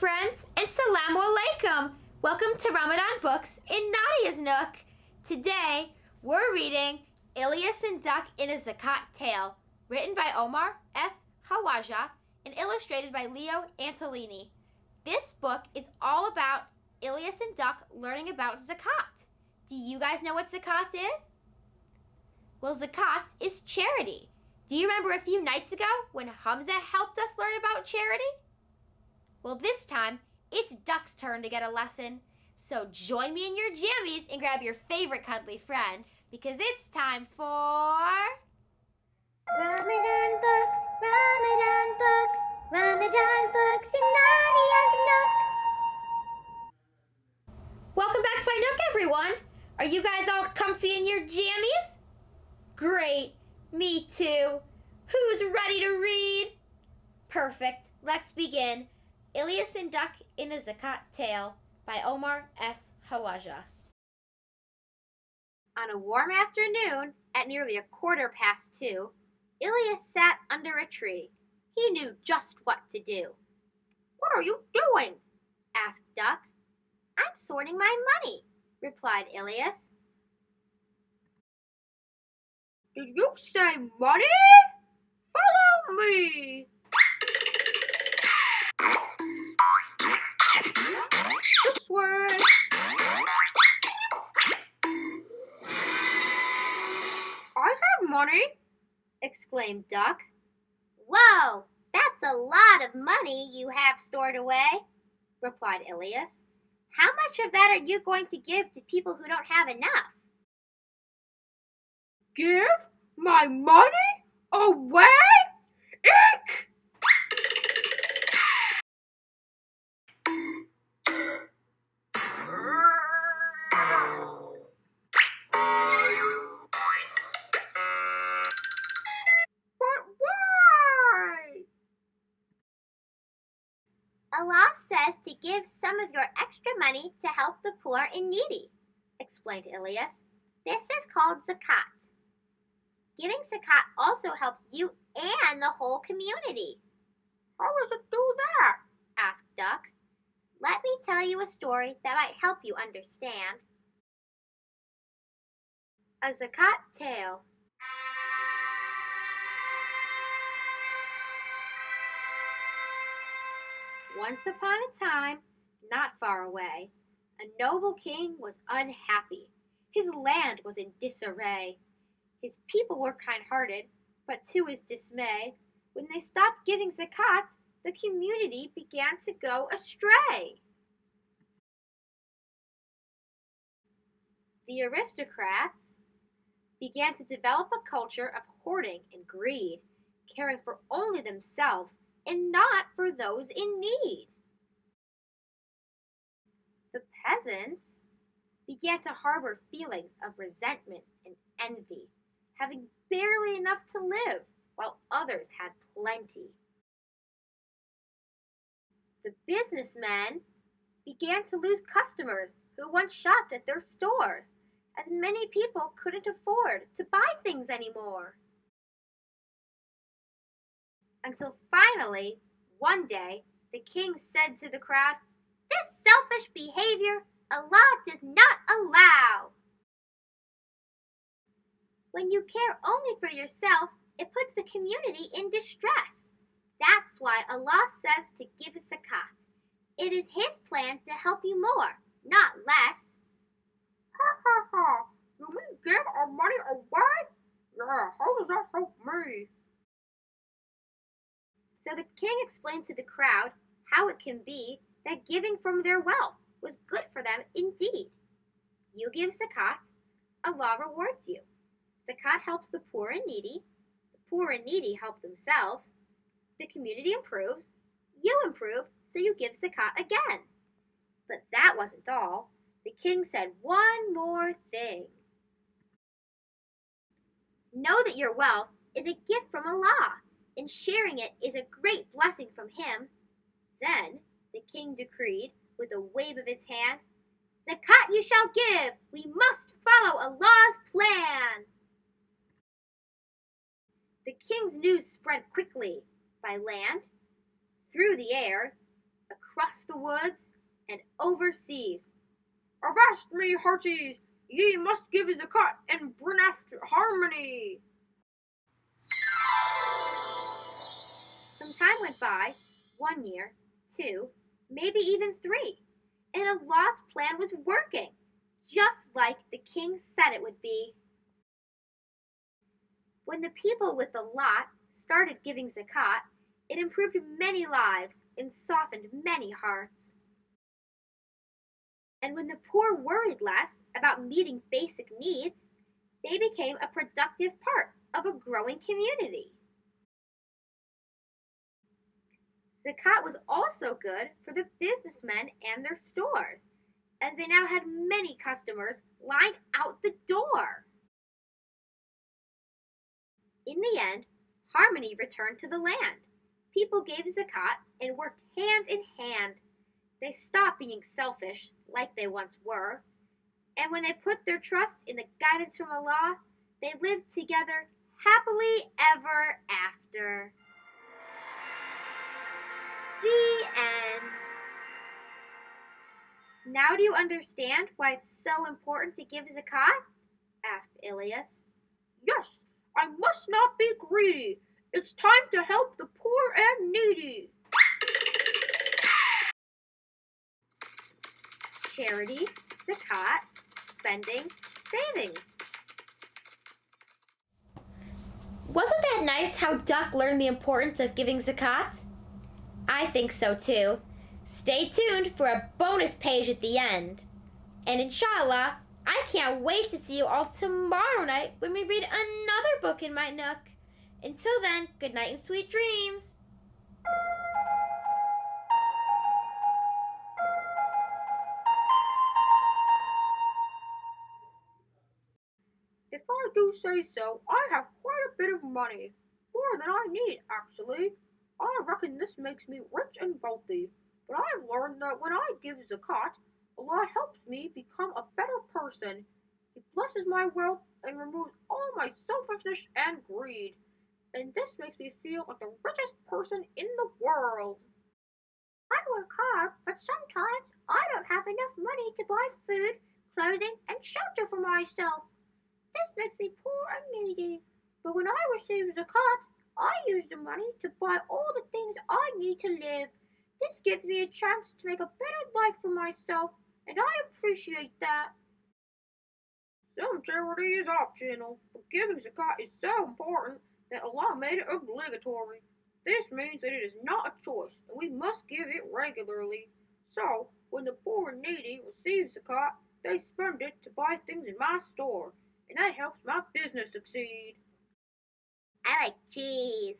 friends, and Salamu Alaikum. Welcome to Ramadan Books in Nadia's Nook. Today, we're reading Ilyas and Duck in a Zakat Tale, written by Omar S. Khawaja and illustrated by Leo Antolini. This book is all about Ilyas and Duck learning about Zakat. Do you guys know what Zakat is? Well, Zakat is charity. Do you remember a few nights ago when Hamza helped us learn about charity? Well, this time, it's Duck's turn to get a lesson. So join me in your jammies and grab your favorite cuddly friend, because it's time for... Ramadan books, Ramadan books, Ramadan books in Nadia's Nook. Welcome back to my Nook, everyone. Are you guys all comfy in your jammies? Great. Me too. Who's ready to read? Perfect. Let's begin. Ilyas and Duck in a Zakat Tale by Omar S. Khawaja. On a warm afternoon, at nearly 2:15, Ilyas sat under a tree. He knew just what to do. "What are you doing?" asked Duck. "I'm sorting my money," replied Ilyas. "Did you say money? Follow me." "This way." "I have money," exclaimed Duck. Whoa, that's a lot of money you have stored away, replied Ilyas. How much of that are you going to give to people who don't have enough? "Give my money away? Eek!" "But why?" Allah says to give some of your extra money to help the poor and needy, explained Ilyas. This is called zakat. Giving zakat also helps you and the whole community. "How does it do that?" asked Duck. Let me tell you a story that might help you understand. A Zakat Tale. Once upon a time, not far away, a noble king was unhappy. His land was in disarray. His people were kind-hearted, but to his dismay, when they stopped giving zakat, the community began to go astray. The aristocrats began to develop a culture of hoarding and greed, caring for only themselves and not for those in need. The peasants began to harbor feelings of resentment and envy, having barely enough to live while others had plenty. The businessmen began to lose customers who once shopped at their stores, as many people couldn't afford to buy things anymore. Until finally, one day, the king said to the crowd, "This selfish behavior Allah does not allow. When you care only for yourself, it puts the community in distress. That's why Allah says to give zakat. It is His plan to help you more, not less." "Ha ha ha! You mean give our money away? Yeah, how does that help me?" So the king explained to the crowd how it can be that giving from their wealth was good for them indeed. You give zakat, Allah rewards you. Zakat helps the poor and needy help themselves, the community improves, you improve, so you give zakat again. But that wasn't all. The king said one more thing. Know that your wealth is a gift from Allah, and sharing it is a great blessing from Him. Then the king decreed, with a wave of his hand, "Zakat you shall give. We must follow Allah's plan." The king's news spread quickly by land, through the air, across the woods, and overseas. Avast me, hearties! Ye must give zakat and bring after harmony. Some time went by, 1 year, 2, maybe even 3, and Allah's plan was working, just like the king said it would be. When the people with the lot started giving zakat, it improved many lives and softened many hearts. And when the poor worried less about meeting basic needs, they became a productive part of a growing community. Zakat was also good for the businessmen and their stores, as they now had many customers lined out the door. In the end, harmony returned to the land. People gave zakat and worked hand in hand. They stopped being selfish like they once were, and when they put their trust in the guidance from Allah, they lived together happily ever after. The end. Now do you understand why it's so important to give zakat? Asked Ilyas. Yes, I must not be greedy. It's time to help the poor and needy. Charity, zakat, spending, saving. Wasn't that nice how Duck learned the importance of giving zakat? I think so too. Stay tuned for a bonus page at the end. And inshallah, I can't wait to see you all tomorrow night when we read another book in my Nook. Until then, good night and sweet dreams. If I do say so, I have quite a bit of money. More than I need, actually. I reckon this makes me rich and wealthy. But I've learned that when I give zakat, Allah helps me become a better person. He blesses my wealth and removes all my selfishness and greed. And this makes me feel like the richest person in the world. I work hard, but sometimes I don't have enough money to buy food, clothing, and shelter for myself. This makes me poor and needy. But when I receive zakat, I use the money to buy all the things I need to live. This gives me a chance to make a better life for myself, and I appreciate that. Some charity is optional, but giving zakat is so important that Allah made it obligatory. This means that it is not a choice, and we must give it regularly. So, when the poor and needy receive zakat, they spend it to buy things in my store, and that helps my business succeed. I like cheese.